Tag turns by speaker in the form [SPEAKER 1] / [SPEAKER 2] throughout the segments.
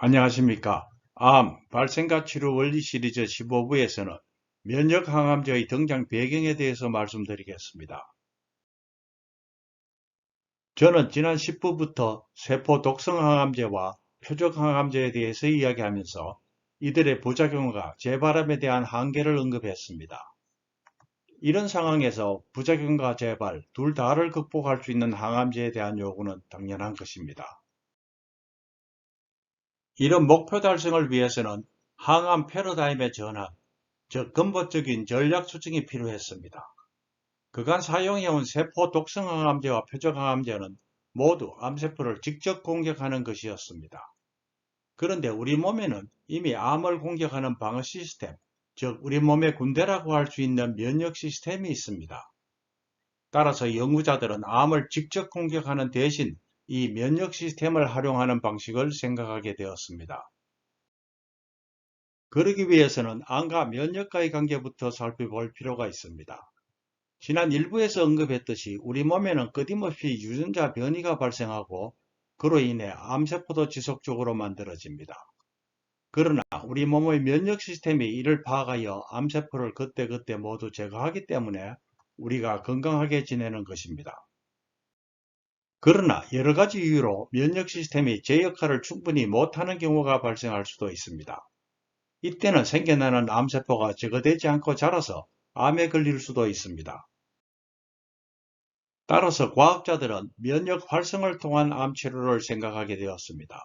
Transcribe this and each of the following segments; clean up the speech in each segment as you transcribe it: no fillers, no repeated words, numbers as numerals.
[SPEAKER 1] 안녕하십니까. 암, 발생과 치료 원리 시리즈 15부에서는 면역 항암제의 등장 배경에 대해서 말씀드리겠습니다. 저는 지난 10부부터 세포 독성 항암제와 표적 항암제에 대해서 이야기하면서 이들의 부작용과 재발암에 대한 한계를 언급했습니다. 이런 상황에서 부작용과 재발 둘 다를 극복할 수 있는 항암제에 대한 요구는 당연한 것입니다. 이런 목표 달성을 위해서는 항암 패러다임의 전환, 즉 근본적인 전략 수정이 필요했습니다. 그간 사용해온 세포 독성 항암제와 표적 항암제는 모두 암세포를 직접 공격하는 것이었습니다. 그런데 우리 몸에는 이미 암을 공격하는 방어 시스템, 즉 우리 몸의 군대라고 할 수 있는 면역 시스템이 있습니다. 따라서 연구자들은 암을 직접 공격하는 대신 이 면역 시스템을 활용하는 방식을 생각하게 되었습니다. 그러기 위해서는 암과 면역과의 관계부터 살펴볼 필요가 있습니다. 지난 일부에서 언급했듯이 우리 몸에는 끊임없이 유전자 변이가 발생하고 그로 인해 암세포도 지속적으로 만들어집니다. 그러나 우리 몸의 면역 시스템이 이를 파악하여 암세포를 그때그때 모두 제거하기 때문에 우리가 건강하게 지내는 것입니다. 그러나 여러 가지 이유로 면역 시스템이 제 역할을 충분히 못하는 경우가 발생할 수도 있습니다. 이때는 생겨나는 암세포가 제거되지 않고 자라서 암에 걸릴 수도 있습니다. 따라서 과학자들은 면역 활성을 통한 암 치료를 생각하게 되었습니다.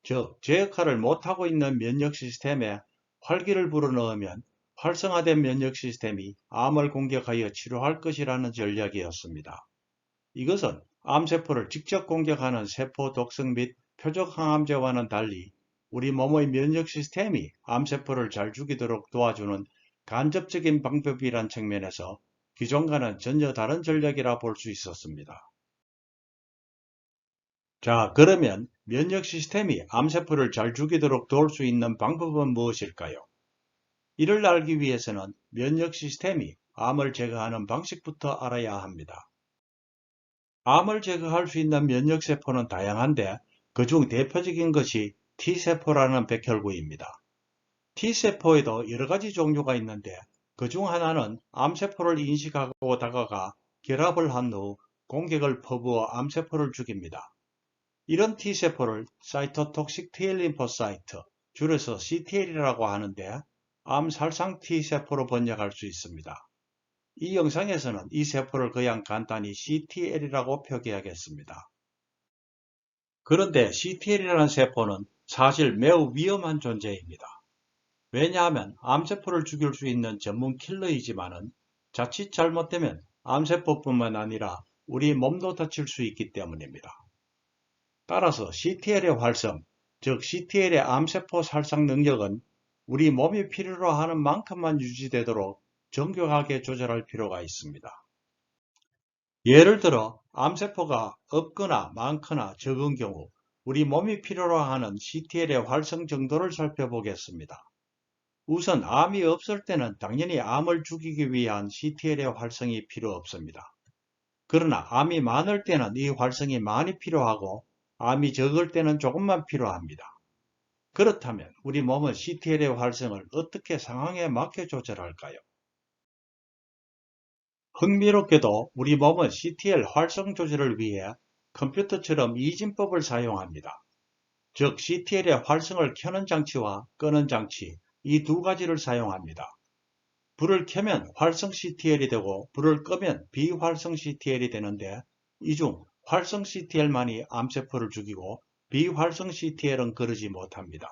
[SPEAKER 1] 즉, 제 역할을 못하고 있는 면역 시스템에 활기를 불어넣으면 활성화된 면역 시스템이 암을 공격하여 치료할 것이라는 전략이었습니다. 이것은 암세포를 직접 공격하는 세포 독성 및 표적 항암제와는 달리 우리 몸의 면역 시스템이 암세포를 잘 죽이도록 도와주는 간접적인 방법이란 측면에서 기존과는 전혀 다른 전략이라 볼 수 있었습니다. 자, 그러면 면역 시스템이 암세포를 잘 죽이도록 도울 수 있는 방법은 무엇일까요? 이를 알기 위해서는 면역 시스템이 암을 제거하는 방식부터 알아야 합니다. 암을 제거할 수 있는 면역세포는 다양한데 그중 대표적인 것이 T세포라는 백혈구입니다. T세포에도 여러 가지 종류가 있는데 그중 하나는 암세포를 인식하고 다가가 결합을 한 후 공격을 퍼부어 암세포를 죽입니다. 이런 T세포를 사이토톡식 T림포사이트, 줄여서 CTL이라고 하는데 암살상 T세포로 번역할 수 있습니다. 이 영상에서는 이 세포를 그냥 간단히 CTL이라고 표기하겠습니다. 그런데 CTL이라는 세포는 사실 매우 위험한 존재입니다. 왜냐하면 암세포를 죽일 수 있는 전문 킬러이지만은 자칫 잘못되면 암세포뿐만 아니라 우리 몸도 다칠 수 있기 때문입니다. 따라서 CTL의 활성, 즉 CTL의 암세포 살상 능력은 우리 몸이 필요로 하는 만큼만 유지되도록 정교하게 조절할 필요가 있습니다. 예를 들어 암세포가 없거나 많거나 적은 경우 우리 몸이 필요로 하는 CTL의 활성 정도를 살펴보겠습니다. 우선 암이 없을 때는 당연히 암을 죽이기 위한 CTL의 활성이 필요 없습니다. 그러나 암이 많을 때는 이 활성이 많이 필요하고 암이 적을 때는 조금만 필요합니다. 그렇다면 우리 몸은 CTL의 활성을 어떻게 상황에 맞게 조절할까요? 흥미롭게도 우리 몸은 CTL 활성 조절을 위해 컴퓨터처럼 이진법을 사용합니다. 즉 CTL의 활성을 켜는 장치와 끄는 장치, 이 두 가지를 사용합니다. 불을 켜면 활성 CTL이 되고 불을 끄면 비활성 CTL이 되는데 이 중 활성 CTL만이 암세포를 죽이고 비활성 CTL은 그러지 못합니다.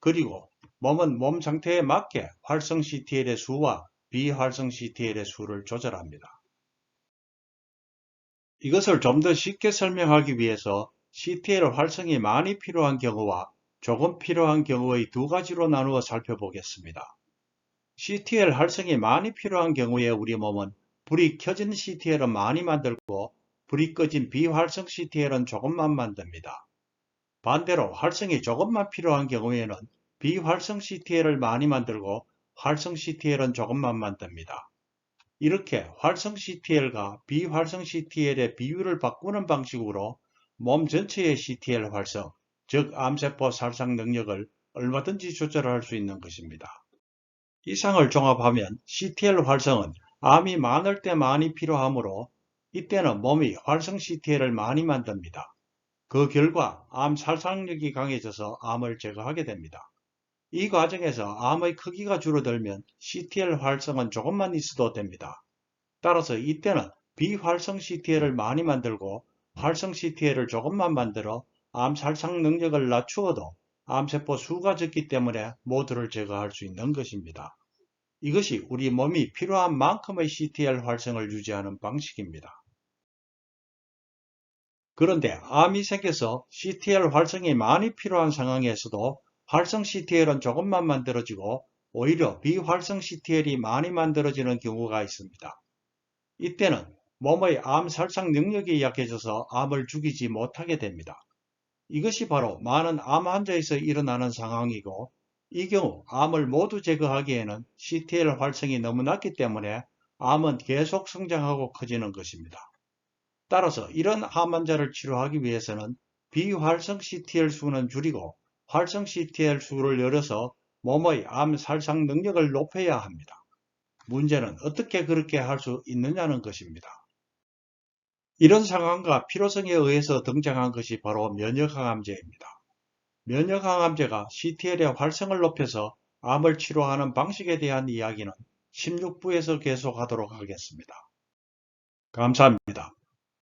[SPEAKER 1] 그리고 몸은 몸 상태에 맞게 활성 CTL의 수와 비활성 CTL의 수를 조절합니다. 이것을 좀 더 쉽게 설명하기 위해서 CTL 활성이 많이 필요한 경우와 조금 필요한 경우의 두 가지로 나누어 살펴보겠습니다. CTL 활성이 많이 필요한 경우에 우리 몸은 불이 켜진 CTL은 많이 만들고 불이 꺼진 비활성 CTL은 조금만 만듭니다. 반대로 활성이 조금만 필요한 경우에는 비활성 CTL을 많이 만들고 활성 CTL은 조금만 만듭니다. 이렇게 활성 CTL과 비활성 CTL의 비율을 바꾸는 방식으로 몸 전체의 CTL 활성, 즉 암세포 살상 능력을 얼마든지 조절할 수 있는 것입니다. 이상을 종합하면 CTL 활성은 암이 많을 때 많이 필요하므로 이때는 몸이 활성 CTL을 많이 만듭니다. 그 결과 암 살상력이 강해져서 암을 제거하게 됩니다. 이 과정에서 암의 크기가 줄어들면 CTL 활성은 조금만 있어도 됩니다. 따라서 이때는 비활성 CTL을 많이 만들고 활성 CTL을 조금만 만들어 암 살상 능력을 낮추어도 암세포 수가 적기 때문에 모두를 제거할 수 있는 것입니다. 이것이 우리 몸이 필요한 만큼의 CTL 활성을 유지하는 방식입니다. 그런데 암이 생겨서 CTL 활성이 많이 필요한 상황에서도 활성 CTL은 조금만 만들어지고 오히려 비활성 CTL이 많이 만들어지는 경우가 있습니다. 이때는 몸의 암 살상 능력이 약해져서 암을 죽이지 못하게 됩니다. 이것이 바로 많은 암 환자에서 일어나는 상황이고, 이 경우 암을 모두 제거하기에는 CTL 활성이 너무 낮기 때문에 암은 계속 성장하고 커지는 것입니다. 따라서 이런 암 환자를 치료하기 위해서는 비활성 CTL 수는 줄이고 활성 CTL 수를 늘려서 몸의 암 살상 능력을 높여야 합니다. 문제는 어떻게 그렇게 할 수 있느냐는 것입니다. 이런 상황과 필요성에 의해서 등장한 것이 바로 면역항암제입니다. 면역항암제가 CTL의 활성을 높여서 암을 치료하는 방식에 대한 이야기는 16부에서 계속하도록 하겠습니다. 감사합니다.